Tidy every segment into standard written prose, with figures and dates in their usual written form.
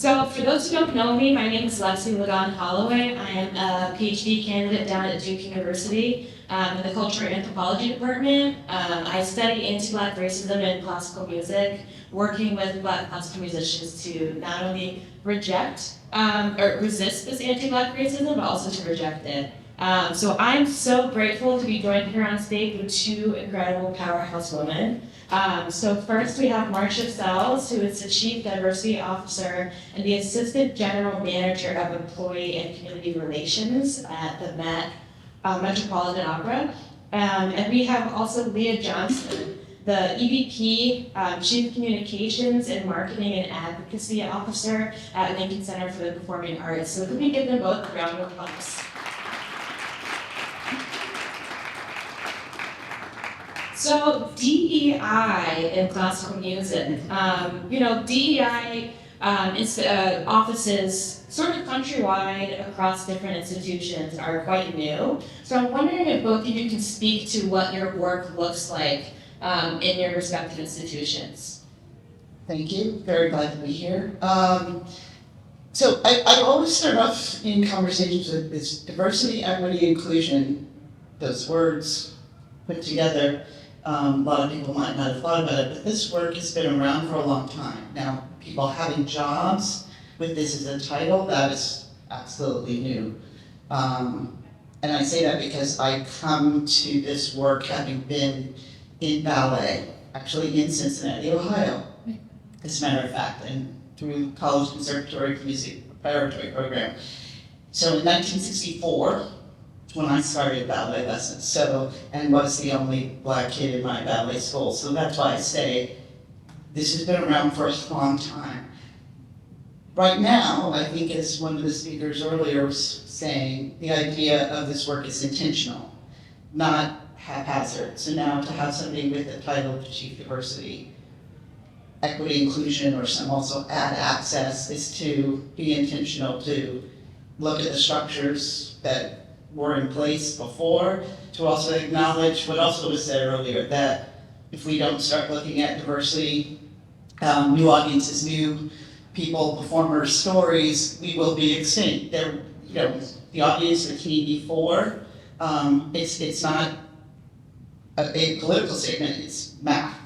So for those who don't know me, my name is Lexi Ligon Holloway. I am a PhD candidate down at Duke University in the Cultural Anthropology department. I study anti-Black racism in classical music, working with Black classical musicians to not only reject or resist this anti-Black racism, but also to reject it. So I'm so grateful to be joined here on stage with two incredible powerhouse women. So first we have Marcia, who is the Chief Diversity Officer and the Assistant General Manager of Employee and Community Relations at the Metropolitan Opera. And we have also Leah Johnson, the EVP, Chief Communications and Marketing and Advocacy Officer at Lincoln Center for the Performing Arts. So can we give them both a round of applause? So DEI in classical music, DEI offices sort of countrywide across different institutions are quite new. So I'm wondering if both of you can speak to what your work looks like in your respective institutions. Thank you, very glad to be here. So I always start off in conversations with this diversity, equity, inclusion, those words put together. A lot of people might not have thought about it, but this work has been around for a long time. Now, people having jobs with this as a title, that is absolutely new. And I say that because I come to this work having been in ballet, actually in Cincinnati, Ohio, as a matter of fact, and through College Conservatory of Music Preparatory Program. So in 1964, when I started ballet lessons, and was the only Black kid in my ballet school. So that's why I say this has been around for a long time. Right now, I think as one of the speakers earlier was saying, the idea of this work is intentional, not haphazard. So now to have somebody with the title of Chief Diversity, Equity, Inclusion, or some also add access is to be intentional, to look at the structures that were in place before, to also acknowledge what also was said earlier, that if we don't start looking at diversity, new audiences, new people, performers, stories, we will be extinct. The audience that came before, it's not a political statement, it's math.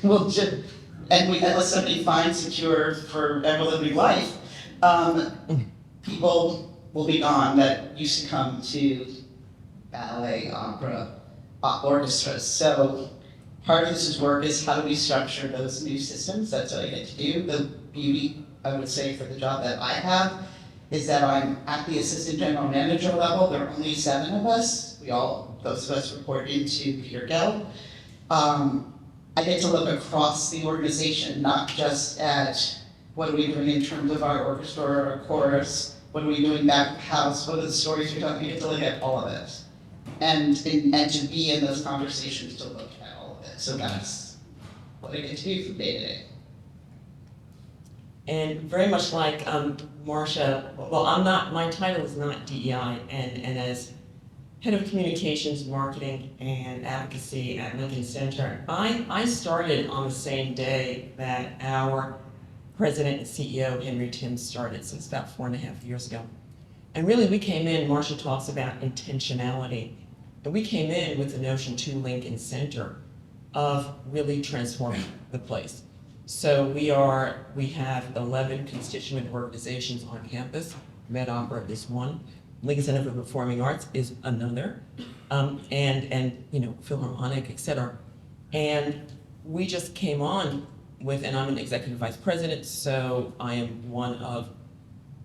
Unless somebody finds a cure for ever-living life, people will be gone that used to come to ballet, opera, orchestras. So part of this work is how do we structure those new systems? That's what I get to do. The beauty, I would say, for the job that I have is that I'm at the assistant general manager level. There are only 7 of us. Those of us report into Peter Gell. I get to look across the organization, not just at what are we doing in terms of our orchestra or our chorus, what are we doing back of house, what are the stories we're talking, you get to look at all of it. And to be in those conversations to look at all of it. So that's what I get to do from day to day. And very much like Marcia, my title is not DEI, and as Head of Communications, Marketing, and Advocacy at Lincoln Center, I started on the same day that our President and CEO, Henry Tim, started, so it's about 4.5 years ago. And really we came in, Marcia talks about intentionality, and we came in with the notion to Lincoln Center of really transforming the place. So we have 11 constituent organizations on campus. Med Opera is one, Lincoln Center for Performing Arts is another, and Philharmonic, et cetera. And we just came on and I'm an executive vice president, so I am one of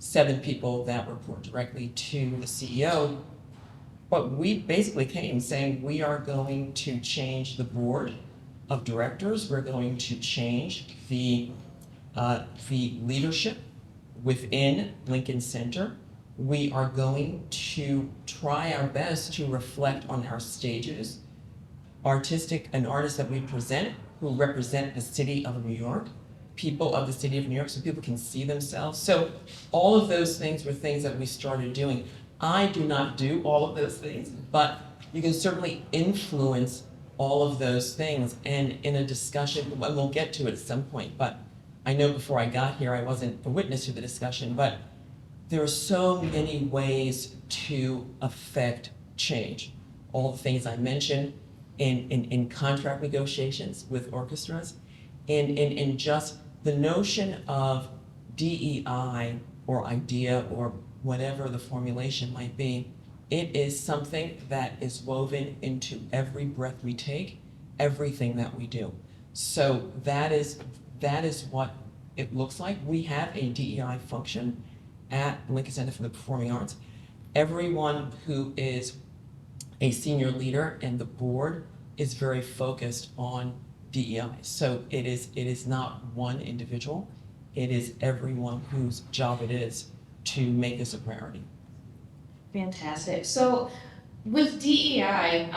7 people that report directly to the CEO. But we basically came saying we are going to change the board of directors. We're going to change the leadership within Lincoln Center. We are going to try our best to reflect on our stages, artistic and artists that we present, who represent the city of New York, people of the city of New York, so people can see themselves. So all of those things were things that we started doing. I do not do all of those things, but you can certainly influence all of those things. And in a discussion, we'll get to it at some point, but I know before I got here, I wasn't a witness to the discussion, but there are so many ways to affect change. All the things I mentioned in contract negotiations with orchestras, in just the notion of DEI or idea or whatever the formulation might be, it is something that is woven into every breath we take, everything that we do. So that is what it looks like. We have a DEI function at Lincoln Center for the Performing Arts. Everyone who is a senior leader and the board is very focused on DEI. So it is not one individual, it is everyone whose job it is to make this a priority. Fantastic. So with DEI,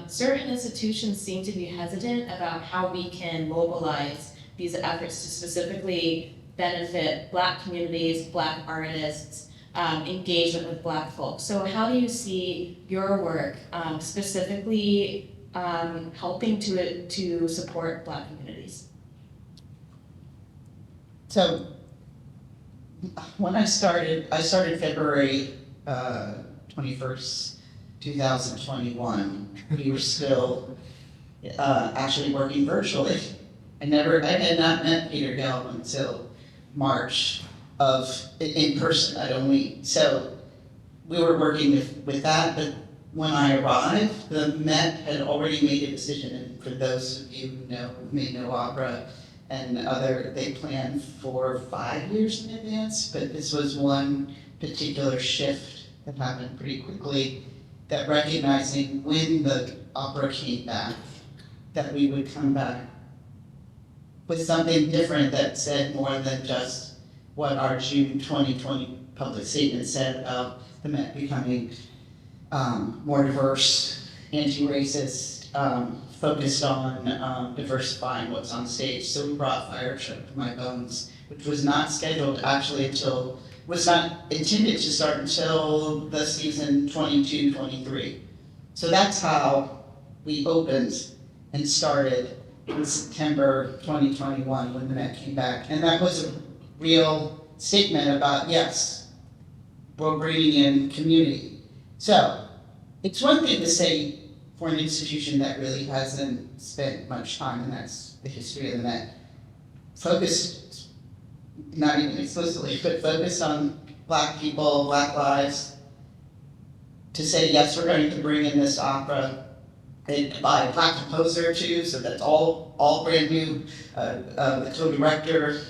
certain institutions seem to be hesitant about how we can mobilize these efforts to specifically benefit Black communities, Black artists, engagement with Black folks. So how do you see your work specifically helping to support Black communities? So when I started February 21st, 2021. We were still actually working virtually. I had not met Peter Gelb until March in person. So we were working with that, but when I arrived, the Met had already made a decision, and for those of you who may know opera and they plan for 5 years in advance, but this was one particular shift that happened pretty quickly, that recognizing when the opera came back, that we would come back with something different that said more than just what our June 2020 public statement said about the Met becoming more diverse, anti-racist, focused on diversifying what's on stage. So we brought Fire Truck to My Bones, which was not scheduled actually was not intended to start until the season 22-23. So that's how we opened and started in September 2021 when the Met came back. And that was a real statement about, yes, we're bringing in community. So it's one thing to say for an institution that really hasn't spent much time, and that's the history of the Met, focused, not even explicitly, but focused on Black people, Black lives, to say, yes, we're going to bring in this opera by a Black composer too, so that's all brand new, the co-director,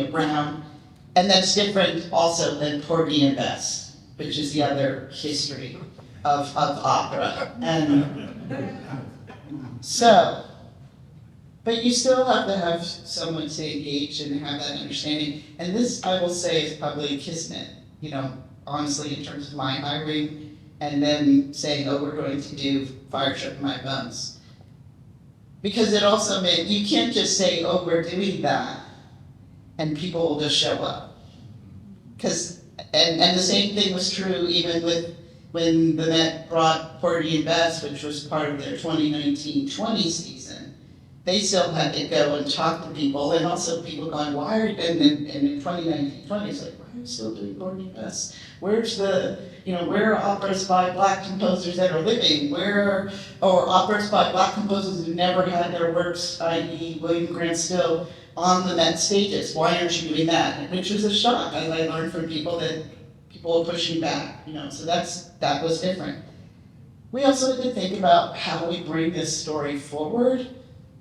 Brown, and that's different also than Porgy and Bess, which is the other history of opera. And so, but you still have to have someone to engage and have that understanding. And this, I will say, is probably a kismet, honestly, in terms of my hiring, and then saying, oh, we're going to do Fire Truck My Bones. Because it also meant you can't just say, oh, we're doing that, and people will just show up. And the same thing was true even when the Met brought Porgy and Bess, which was part of their 2019-20 season. They still had to go and talk to people, and also people going, why are, and in 2019-20, it's like, why are we still doing Porgy and Bess? Where's where are operas by Black composers that are living? Or operas by Black composers who never had their works, i.e. William Grant Still, on the Met stages? Why aren't you doing that? Which was a shock. I learned from people that people were pushing back, so that was different. We also had to think about how we bring this story forward,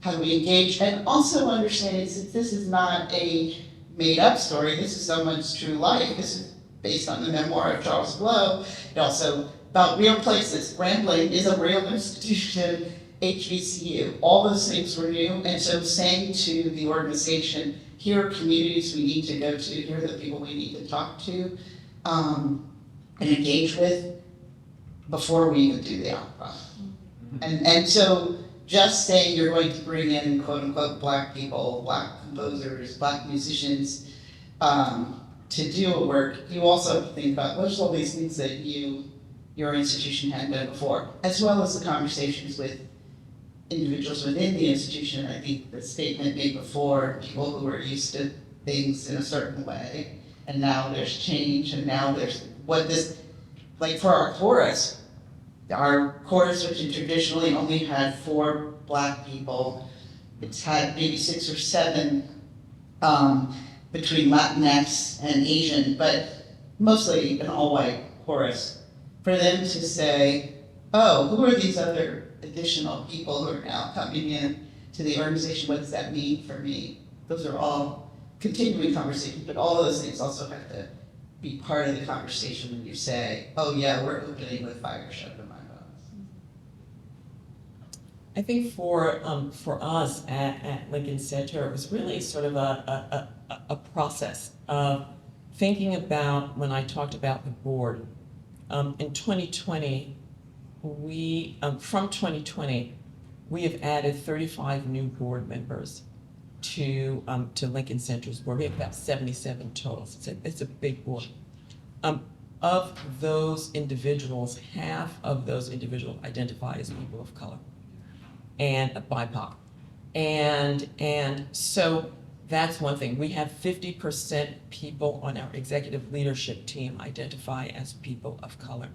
how do we engage, and also understanding that this is not a made-up story, this is someone's true life. This is based on the memoir of Charles Blow. It also about real places. Grambling is a real institution, HBCU. All those things were new, and so saying to the organization, here are communities we need to go to, here are the people we need to talk to, and engage with before we even do the opera. And so just saying you're going to bring in quote unquote Black people, Black composers, Black musicians to do a work, you also have to think about what's all these things that your institution hadn't done before, as well as the conversations with individuals within the institution. I think the statement made before, people who are used to things in a certain way, and now there's change, and now there's what this, like for our chorus, which traditionally only had 4 Black people, it's had maybe 6 or 7 between Latinx and Asian, but mostly an all-white chorus. For them to say, oh, who are these other additional people who are now coming in to the organization? What does that mean for me? Those are all continuing conversations, but all of those things also have to be part of the conversation when you say, oh yeah, we're opening with Fire Shut in My Bones. I think for us at Lincoln Center, it was really sort of a process of thinking about, when I talked about the board, in 2020, from 2020, we have added 35 new board members to Lincoln Center's board. We have about 77 total. It's a big board. Of those individuals, half of those individuals identify as people of color and BIPOC. And so that's one thing. We have 50% people on our executive leadership team identify as people of color.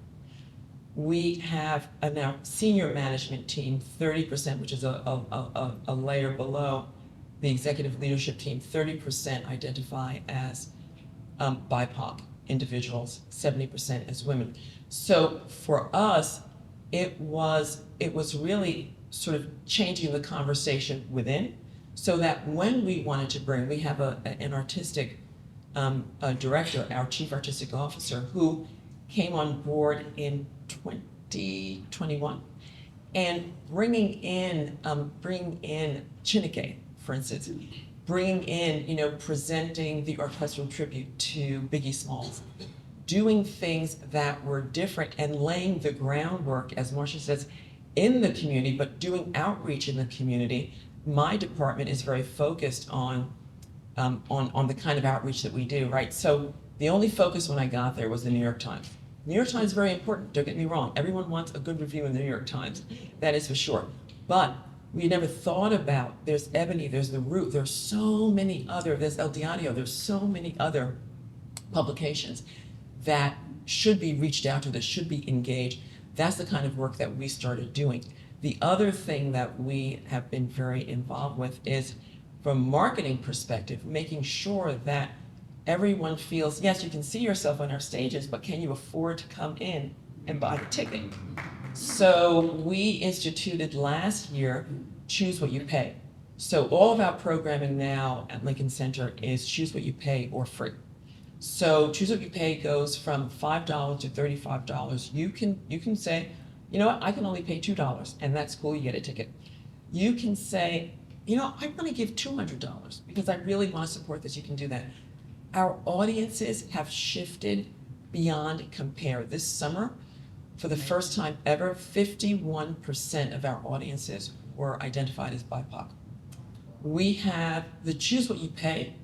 We have in our senior management team, 30%, which is a layer below the executive leadership team, 30% identify as BIPOC individuals, 70% as women. So for us, it was really sort of changing the conversation within, so that when we wanted to bring, we have an artistic director, our chief artistic officer, who came on board in 2021, and bringing in Chineke, for instance, bringing in, presenting the orchestral tribute to Biggie Smalls, doing things that were different and laying the groundwork, as Marcia says, in the community, but doing outreach in the community. My department is very focused on the kind of outreach that we do, right? So the only focus when I got there was the New York Times. New York Times is very important, don't get me wrong. Everyone wants a good review in the New York Times, that is for sure. But we never thought about, there's Ebony, there's The Root, there's so many other, there's El Diario, there's so many other publications that should be reached out to, that should be engaged. That's the kind of work that we started doing. The other thing that we have been very involved with is, from a marketing perspective, making sure that everyone feels, yes, you can see yourself on our stages, but can you afford to come in and buy the ticket? So we instituted last year, Choose What You Pay. So all of our programming now at Lincoln Center is Choose What You Pay or free. So Choose What You Pay goes from $5 to $35. You can say, you know what, I can only pay $2, and that's cool, you get a ticket. You can say, you know, I'm gonna give $200 because I really wanna support this, you can do that. Our audiences have shifted beyond compare. This summer, for the first time ever, 51% of our audiences were identified as BIPOC. We have the Choose What You Pay.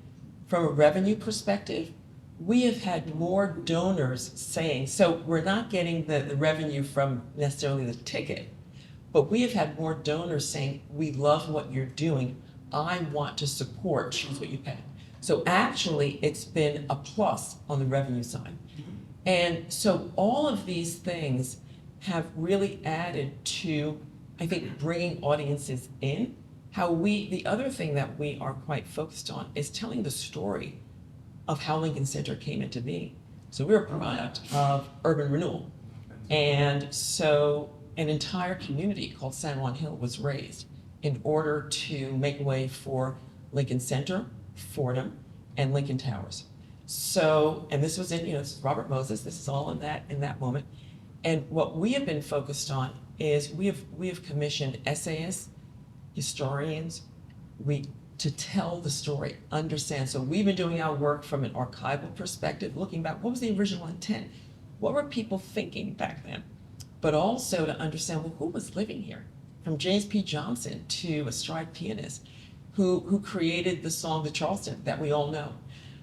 From a revenue perspective, we have had more donors saying, so we're not getting the revenue from necessarily the ticket, but we have had more donors saying, we love what you're doing, I want to support Choose What You Pay. So actually, it's been a plus on the revenue side. And so all of these things have really added to, I think, bringing audiences in. The other thing that we are quite focused on is telling the story of how Lincoln Center came into being. So we're a product of urban renewal. And so an entire community called San Juan Hill was raised in order to make way for Lincoln Center, Fordham, and Lincoln Towers. So, and this was in, this is Robert Moses, this is all in that moment. And what we have been focused on is we have commissioned essayists, historians, to tell the story, understand. So we've been doing our work from an archival perspective, looking back, what was the original intent? What were people thinking back then? But also to understand, well, who was living here? From James P. Johnson to a stride pianist who created the song The Charleston that we all know,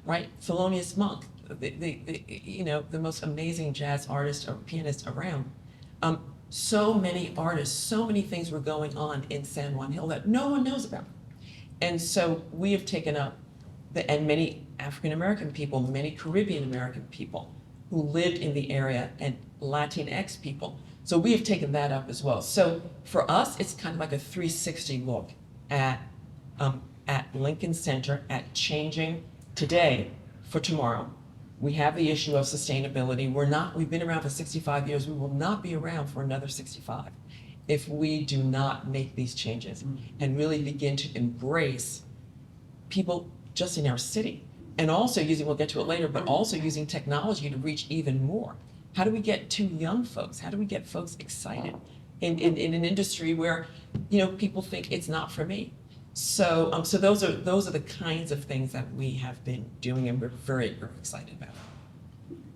right? Thelonious Monk, the most amazing jazz artist or pianist around. So many artists, so many things were going on in San Juan Hill that no one knows about. And so we have taken up and many African American people, many Caribbean American people who lived in the area, and Latinx people. So we have taken that up as well. So for us, it's kind of like a 360 look at Lincoln Center, at changing today for tomorrow. We have the issue of sustainability. We've been around for 65 years. We will not be around for another 65 if we do not make these changes and really begin to embrace people just in our city. And also using, we'll get to it later, but also using technology to reach even more. How do we get to young folks? How do we get folks excited in an industry where, people think it's not for me? So those are the kinds of things that we have been doing, and we're very, very excited about.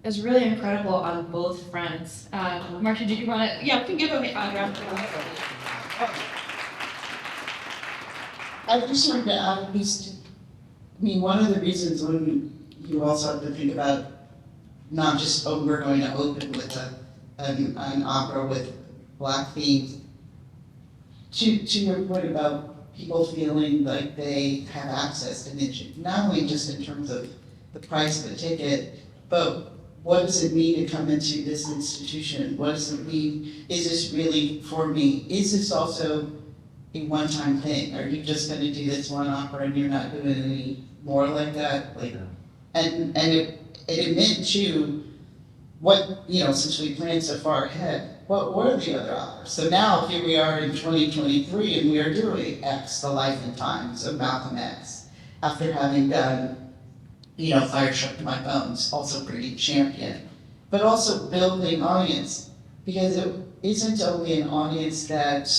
It's really incredible on both fronts. Marcia, did you want to? Yeah, we can give a round of applause. I just wanted to add at least, one of the reasons when you also have to think about not just, we're going to open with an opera with Black themes, to your point about people feeling like they have access to niche, not only just in terms of the price of the ticket, but what does it mean to come into this institution? What does it mean? Is this really for me? Is this also a one-time thing? Are you just going to do this one opera and you're not doing any more like that? And it meant to what, since we planned so far ahead, what are the other operas? So now here we are in 2023 and we are doing X, The Life and Times of Malcolm X, after having done Fire Shook to My Bones, also pretty champion, but also building audience, because it isn't only an audience that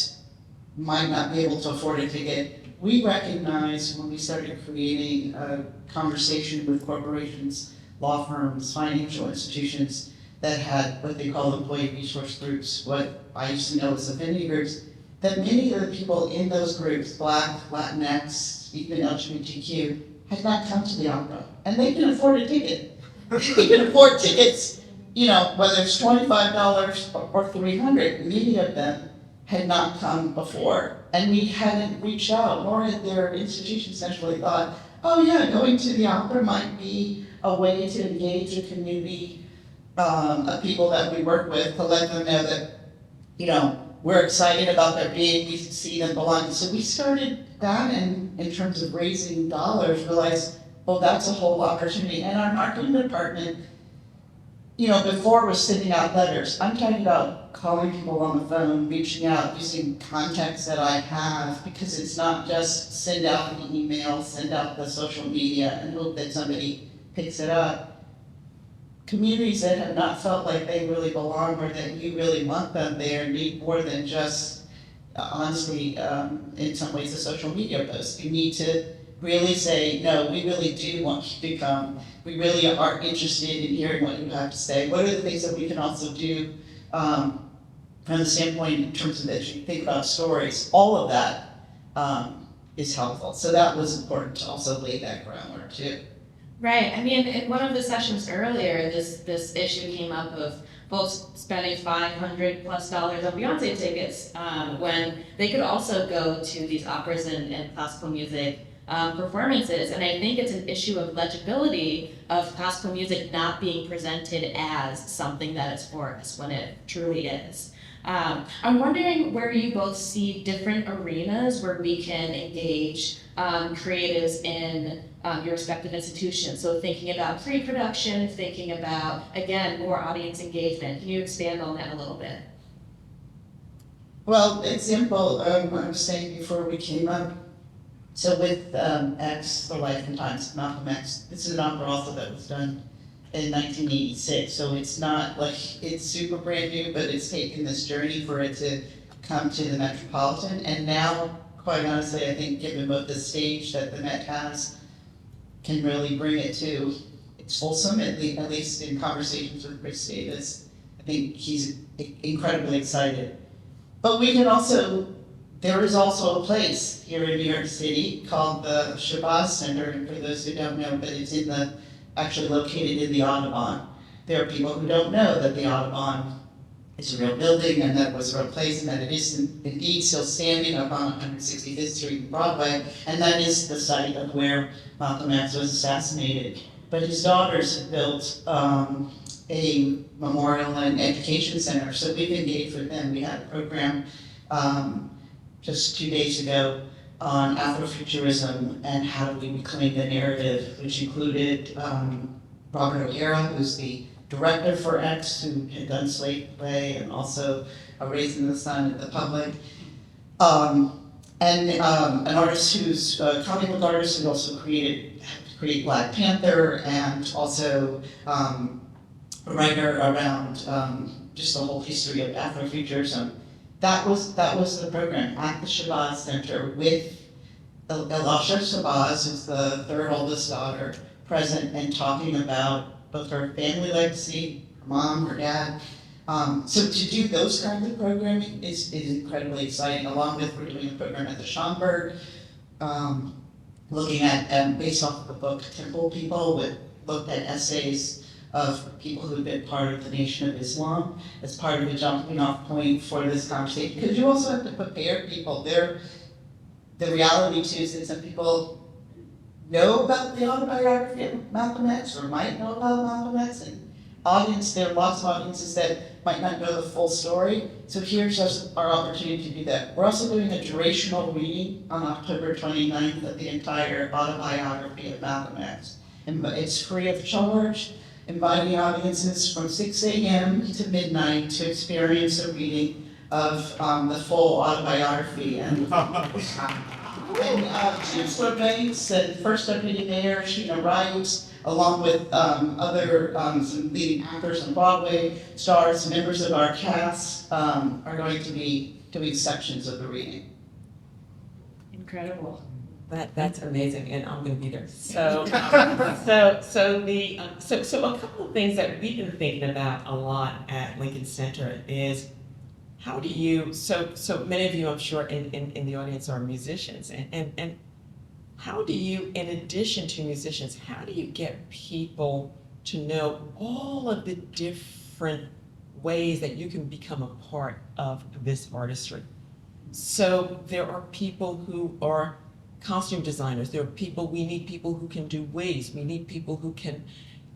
might not be able to afford a ticket. We recognized when we started creating a conversation with corporations, law firms, financial institutions that had what they call employee resource groups, what I used to know as affinity groups, that many of the people in those groups, Black, Latinx, even LGBTQ, had not come to the opera. And they can afford a ticket. They can afford tickets, whether it's $25 or $300. Many of them had not come before. And we hadn't reached out, nor had their institutions necessarily thought, oh yeah, going to the opera might be a way to engage a community of people that we work with, to let them know that, we're excited about their being, we see them belong. So we started that, and in terms of raising dollars, realized, that's a whole opportunity. And our marketing department, before was sending out letters. I'm talking about calling people on the phone, reaching out, using contacts that I have, because it's not just send out an email, send out the social media, and hope that somebody picks it up. Communities that have not felt like they really belong, or that you really want them there, need more than just, honestly, in some ways, a social media post. You need to really say, no, we really do want you to come. We really are interested in hearing what you have to say. What are the things that we can also do from the standpoint in terms of that you think about stories? All of that is helpful. So that was important to also lay that groundwork too. Right. In one of the sessions earlier, this issue came up of folks spending $500+ on Beyonce tickets when they could also go to these operas and classical music performances. And I think it's an issue of legibility of classical music not being presented as something that is for us when it truly is. I'm wondering where you both see different arenas where we can engage creatives in your respective institutions. So thinking about pre-production, thinking about, again, more audience engagement. Can you expand on that a little bit? Well, example, I was saying before we came up, so with X, The Life and Times of Malcolm X, this is an opera also that was done in 1986, so it's not like it's super brand new, but it's taken this journey for it to come to the Metropolitan. And now, quite honestly, I think given both the stage that the Met has, can really bring it to its fulsome, at least in conversations with Chris Davis. I think he's incredibly excited. But we can also, there is also a place here in New York City called the Shabazz Center, and for those who don't know, but it's actually located in the Audubon. There are people who don't know that the Audubon it's a real building and that was a real place and that it is indeed still standing up on 165th Street and Broadway, and that is the site of where Malcolm X was assassinated. But his daughters had built a memorial and education center, so we've engaged with them. We had a program just 2 days ago on Afrofuturism and how do we reclaim the narrative, which included Robert O'Hara, who's the director for X, who had done Slave Play and also Raising the Sun at the Public. And an artist who's a comic book artist who also create Black Panther, and also a writer around just the whole history of Afrofuturism. That was the program at the Shabazz Center with Elisha Shabazz, who's the third oldest daughter, present and talking about both her family legacy, her mom, her dad. So to do those kinds of programming is incredibly exciting, along with we're doing a program at the Schomburg, looking at, based off of the book Temple People, looked at essays of people who've been part of the Nation of Islam as part of a jumping off point for this conversation. Because you also have to prepare people. The reality too is that some people know about the autobiography of Malcolm X or might know about Malcolm X, and there are lots of audiences that might not know the full story. So here's our opportunity to do that. We're also doing a durational reading on October 29th of the entire autobiography of Malcolm X. And it's free of charge, inviting audiences from 6 a.m. to midnight to experience a reading of the full autobiography. And Chancellor Banks and First Deputy Mayor Sheena Wright, along with other some leading actors on Broadway, stars, members of our cast, are going to be doing sections of the reading. Incredible. That's amazing, and I'm going to be there. So, so a couple of things that we've been thinking about a lot at Lincoln Center is how do you? So many of you, I'm sure, in the audience are musicians, and how do you, in addition to musicians, how do you get people to know all of the different ways that you can become a part of this artistry? So there are people who are costume designers. There are we need people who can do wigs. We need people who can,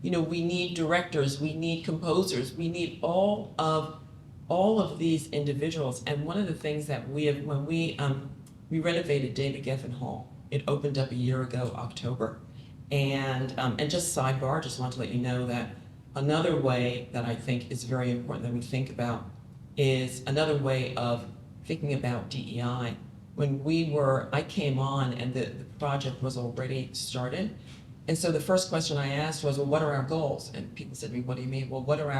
we need directors, we need composers, we need all of these individuals. And one of the things that we have, when we renovated David Geffen Hall, it opened up a year ago, October. And just sidebar, just want to let you know that another way that I think is very important that we think about is another way of thinking about DEI. When I came on and the project was already started. And so the first question I asked was, well, what are our goals? And people said to me, what do you mean? Well, what are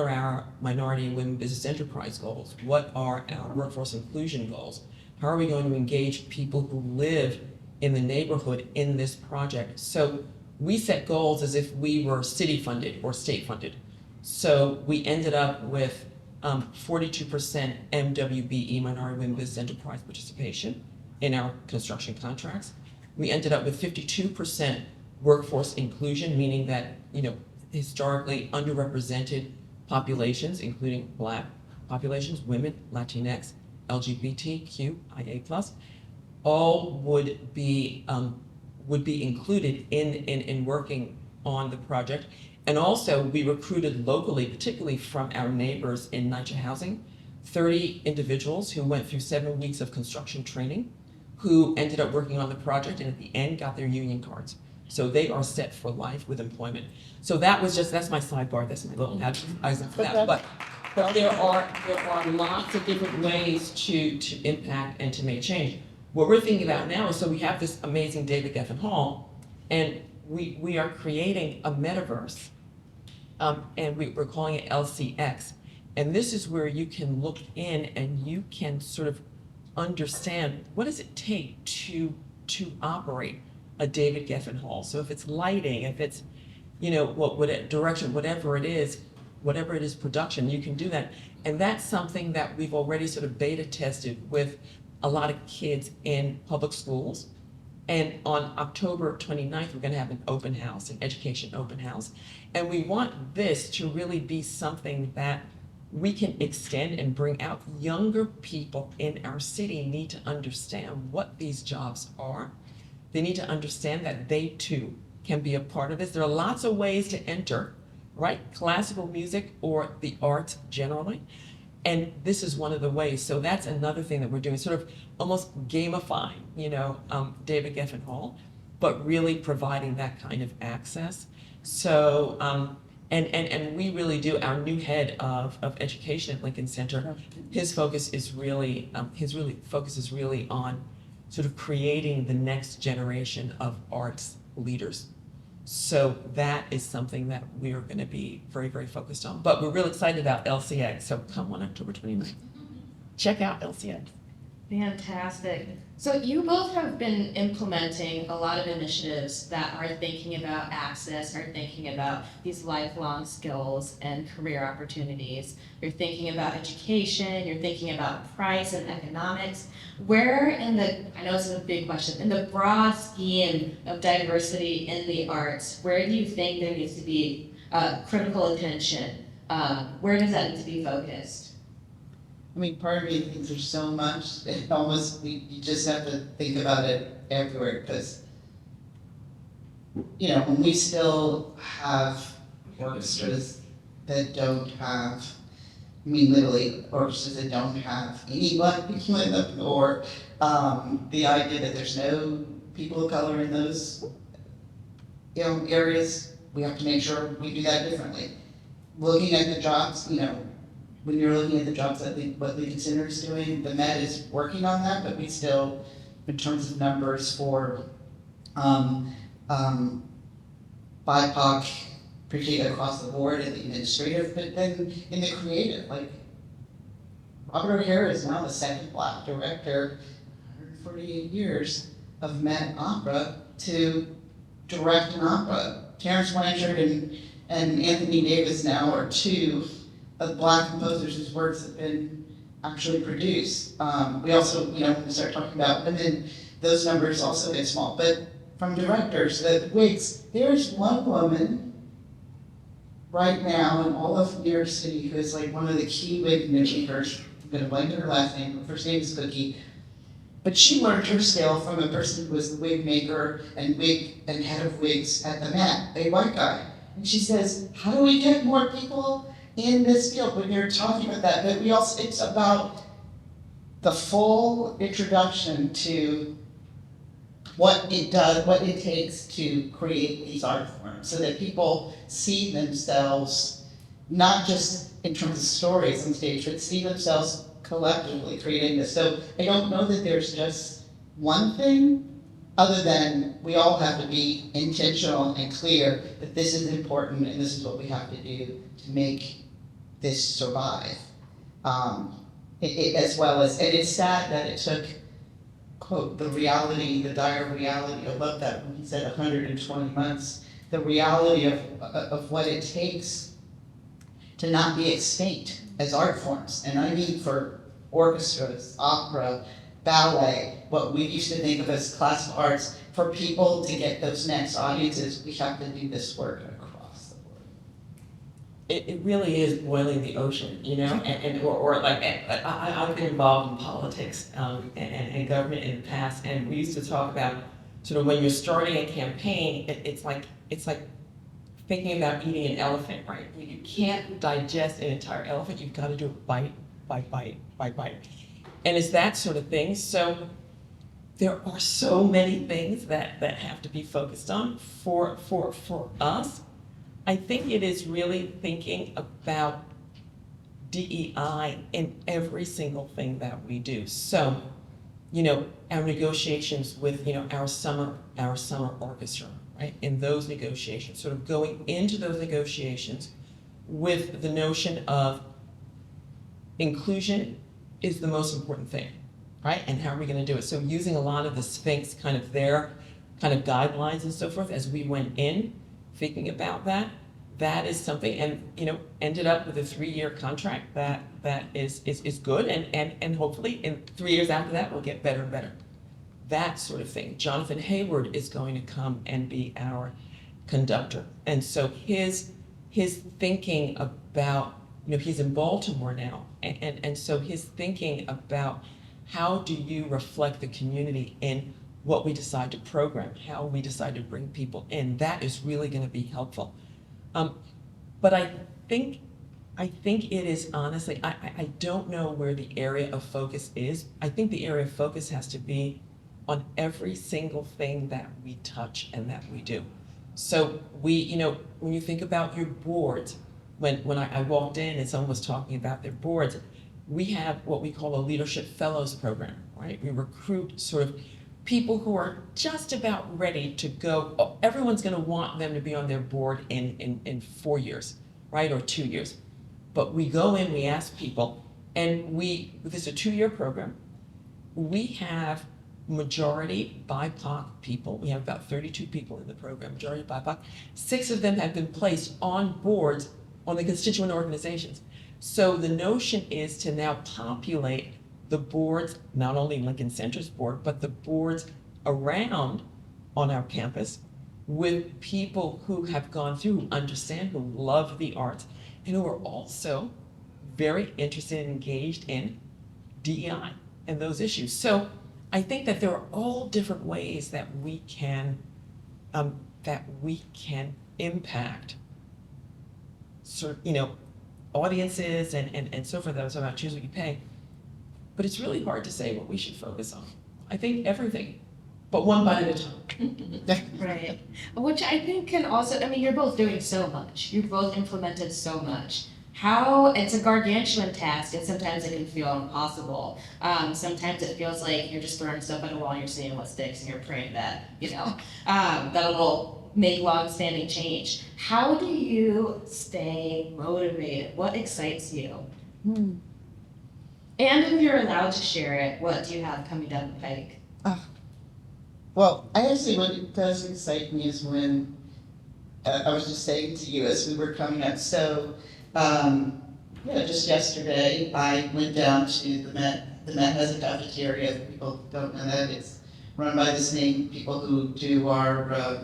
our minority and women business enterprise goals? What are our workforce inclusion goals? How are we going to engage people who live in the neighborhood in this project? So we set goals as if we were city funded or state funded. So we ended up with 42% MWBE, Minority Women Business Enterprise participation in our construction contracts. We ended up with 52% workforce inclusion, meaning that, historically underrepresented populations, including Black populations, women, Latinx, LGBTQIA+, all would be included in working on the project. And also, we recruited locally, particularly from our neighbors in NYCHA Housing, 30 individuals who went through 7 weeks of construction training, who ended up working on the project and at the end got their union cards. So they are set for life with employment. So that's my sidebar, that's my little advertising for that. But there are lots of different ways to impact and to make change. What we're thinking about now is, so we have this amazing David Geffen Hall, and we are creating a metaverse. And we're calling it LCX. And this is where you can look in and you can sort of understand what does it take to operate a David Geffen Hall. So if it's lighting, if it's, what direction, whatever it is production, you can do that. And that's something that we've already sort of beta tested with a lot of kids in public schools. And on October 29th, we're going to have an open house, an education open house. And we want this to really be something that we can extend and bring out younger people in our city need to understand what these jobs are. They need to understand that they too can be a part of this. There are lots of ways to enter, right? Classical music or the arts generally. And this is one of the ways. So that's another thing that we're doing, sort of almost gamifying, David Geffen Hall, but really providing that kind of access. So, and we really do, our new head of education at Lincoln Center, his focus is really on sort of creating the next generation of arts leaders. So that is something that we're going to be very, very focused on. But we're really excited about LCX, so come on October 29th. Check out LCX. Fantastic. So you both have been implementing a lot of initiatives that are thinking about access, are thinking about these lifelong skills and career opportunities. You're thinking about education, you're thinking about price and economics. Where in the, I know it's a big question, in the broad scheme of diversity in the arts, where do you think there needs to be critical attention? Where does that need to be focused? I mean, part of me thinks there's so much, it almost, you just have to think about it everywhere, because, when we still have orchestras that don't have, literally orchestras that don't have any Black people in them, or the idea that there's no people of color in those, areas, we have to make sure we do that differently. Looking at the jobs, when you're looking at the jobs that what Lincoln Center is doing, the Met is working on that, but we still, in terms of numbers for BIPOC, particularly across the board in the administrative, but then in the creative, like Robert O'Hara is now the second Black director, 148 years of Met Opera to direct an opera. Terrence Blanchard and Anthony Davis now are two of Black composers whose works have been actually produced. We also, when we start talking about women, those numbers also get small. But from directors, the wigs, there's one woman right now in all of New York City who is like one of the key wig makers. I'm going to blank on her last name. Her first name is Cookie. But she learned her skill from a person who was the wig maker and head of wigs at the Met, a white guy. And she says, how do we get more people in this field when you're talking about that? But it's about the full introduction to what it does, what it takes to create these art forms, so that people see themselves, not just in terms of stories on stage, but see themselves collectively creating this. So I don't know that there's just one thing, other than we all have to be intentional and clear that this is important and this is what we have to do to make this survive. As well as, and it's sad that it took, quote, the dire reality, I love that when he said 120 months, the reality of what it takes to not be extinct as art forms. And I mean for orchestras, opera, ballet, what we used to think of as classical arts, for people to get those next audiences, we have to do this work across the board. It really is boiling the ocean, I've been involved in politics and government in the past, and we used to talk about sort of when you're starting a campaign, it's like thinking about eating an elephant, right? You can't digest an entire elephant, you've got to do it bite by bite by bite. And it's that sort of thing. So there are so many things that have to be focused on for us. I think it is really thinking about DEI in every single thing that we do. So, our negotiations with, our summer orchestra, right? In those negotiations, sort of going into those negotiations with the notion of inclusion is the most important thing, right? And how are we going to do it? So using a lot of the Sphinx kind of their kind of guidelines and so forth as we went in, thinking about that is something, and ended up with a 3-year contract that is good, and hopefully in 3 years after that we'll get better and better. That sort of thing. Jonathan Hayward is going to come and be our conductor, and so his thinking about he's in Baltimore now, and so his thinking about how do you reflect the community in what we decide to program, how we decide to bring people in, that is really going to be helpful. But I think it is honestly, I don't know where the area of focus is. I think the area of focus has to be on every single thing that we touch and that we do. So when you think about your boards, when I walked in and someone was talking about their boards, we have what we call a leadership fellows program, right? We recruit sort of people who are just about ready to go. Oh, everyone's going to want them to be on their board in 4 years, right, or 2 years. But we go in, we ask people, and this is a 2-year program. We have majority BIPOC people. We have about 32 people in the program, majority BIPOC. 6 of them have been placed on boards on the constituent organizations. So the notion is to now populate the boards, not only Lincoln Center's board, but the boards around on our campus with people who have gone through, who understand, who love the arts, and who are also very interested and engaged in DEI and those issues. So I think that there are all different ways that we can impact audiences and so forth. That was about choose what you pay. But it's really hard to say what we should focus on. I think everything, but one bite at a time. Right. Which I think can also, you're both doing so much. You've both implemented so much. It's a gargantuan task, and sometimes it can feel impossible. Sometimes it feels like you're just throwing stuff at a wall and you're seeing what sticks and you're praying that, that will make long-standing change. How do you stay motivated? What excites you? And if you're allowed to share it, what do you have coming down the pike? Well, what does excite me is when, I was just saying to you as we were coming up, so, just yesterday, I went down to the Met. The Met has a cafeteria. People don't know that. It's run by the same people who do our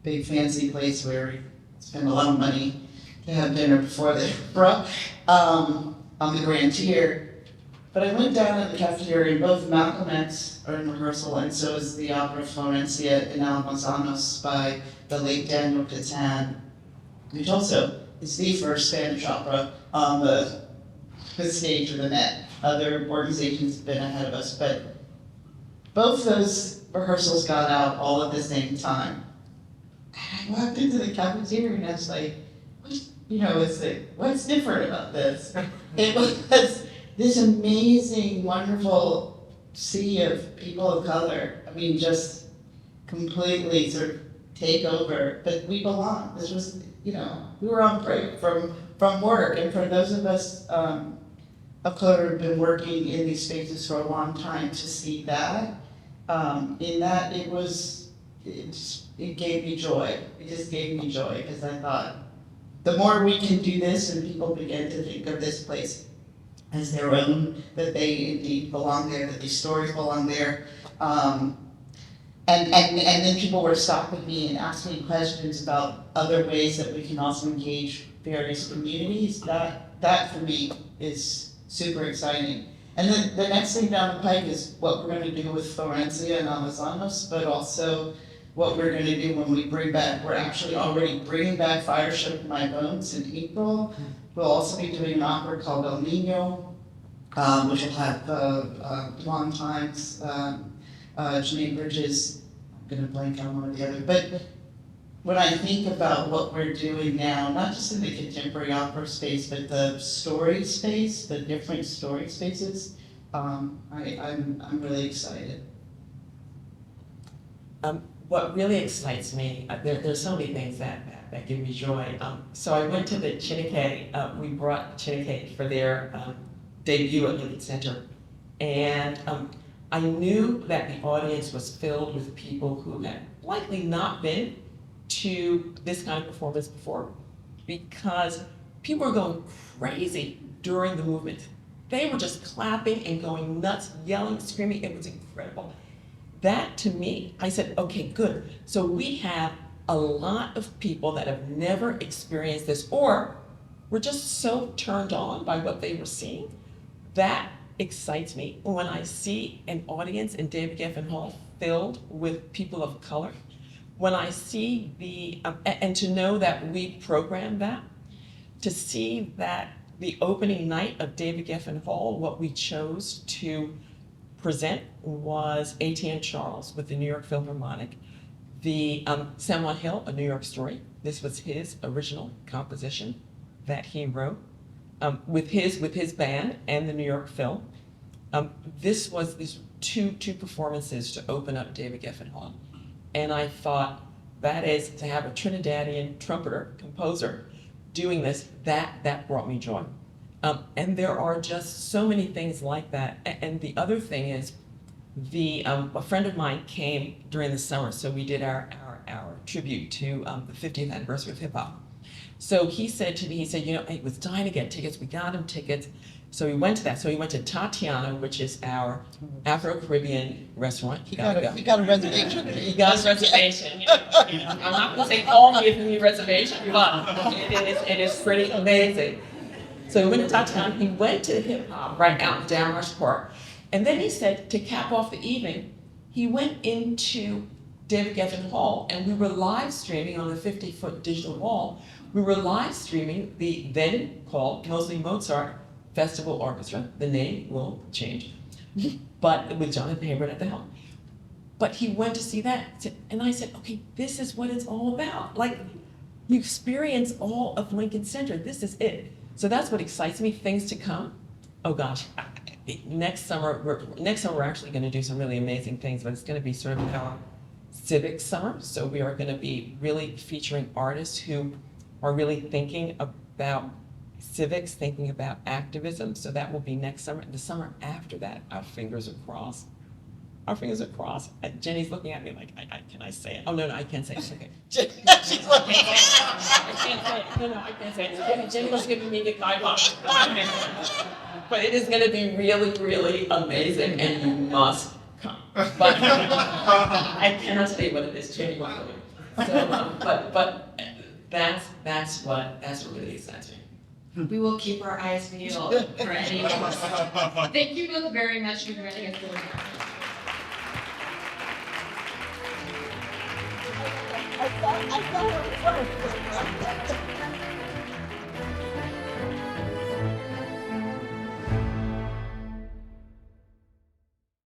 big fancy place where we spend a lot of money to have dinner before the on the Grand Tier. But I went down in the cafeteria, and both Malcolm X are in rehearsal, and so is the opera Florencia in Almazanos by the late Daniel Catan, which also is the first Spanish opera on the stage of the Met. Other organizations have been ahead of us, but both those rehearsals got out all at the same time. And I walked into the cafeteria and I was like, what's different about this? It was this amazing, wonderful sea of people of color. just completely sort of take over, but we belong. This was, we were on break from work, and for those of us of color who've been working in these spaces for a long time, to see that, it gave me joy. It just gave me joy, because I thought, the more we can do this and people begin to think of this place as their own, that they indeed belong there, that these stories belong there. And then people were stopping me and asking questions about other ways that we can also engage various communities. That for me is super exciting. And then the next thing down the pike is what we're going to do with Florencia and Amazonas, but also what we're going to do when we bring back, we're actually already bringing back Fire Shook My Bones in April. We'll also be doing an opera called El Nino, which will have Long Times, Janine Bridges, I'm going to blank on one or the other. But when I think about what we're doing now, not just in the contemporary opera space, but the story space, the different story spaces, I'm really excited. What really excites me, there's so many things that give me joy. So I went to the Chineke, we brought Chineke for their debut at Lincoln Center. And I knew that the audience was filled with people who had likely not been to this kind of performance before, because people were going crazy during the movement. They were just clapping and going nuts, yelling, screaming. It was incredible. That, to me, I said, okay, good. So we have a lot of people that have never experienced this, or were just so turned on by what they were seeing. That excites me when I see an audience in David Geffen Hall filled with people of color. When I see and to know that we programmed that, to see that the opening night of David Geffen Hall, what we chose to present was A.T.N. Charles with the New York Philharmonic, the San Juan Hill, A New York Story. This was his original composition that he wrote with his band and the New York Phil. This was these two performances to open up David Geffen Hall. And I thought, that is, to have a Trinidadian trumpeter, composer, doing this, that brought me joy. And there are just so many things like that. And the other thing is, a friend of mine came during the summer, so we did our tribute to the 50th anniversary of hip hop. So he said to me, you know, he was dying to get tickets. We got him tickets. So we went to that. So we went to Tatiana, which is our Afro-Caribbean restaurant. You got a reservation. You got a reservation. You know, I'm not going to say call me if you need a reservation, but it is pretty amazing. So we went to Tatiana. He went to hip hop right out in Danmarsh Park. And then he said, to cap off the evening, he went into David Geffen Hall, and we were live streaming on the 50-foot digital wall. We were live streaming the then called Mostly Mozart Festival Orchestra. The name will change, but with Jonathan Hayward at the helm. But he went to see that, and I said, okay, this is what it's all about. Like, you experience all of Lincoln Center. This is it. So that's what excites me. Things to come. Oh gosh, next summer we're actually going to do some really amazing things, but it's going to be sort of our civic summer. So we are going to be really featuring artists who are really thinking about civics, thinking about activism. So that will be next summer. The summer after that, our fingers are crossed. Our fingers are crossed. Jenny's looking at me like, can I say it? Oh, no, I can't say it. It's okay. She's looking. I can't say it. No, I can't say it. Jenny was giving me the guidelines. But it is going to be really, really amazing, and you must come. But I cannot tell you what it is. Jenny won't believe. So, but that's what really excites me. We will keep our eyes peeled for anyone. Thank you both very much for joining us. I thought it was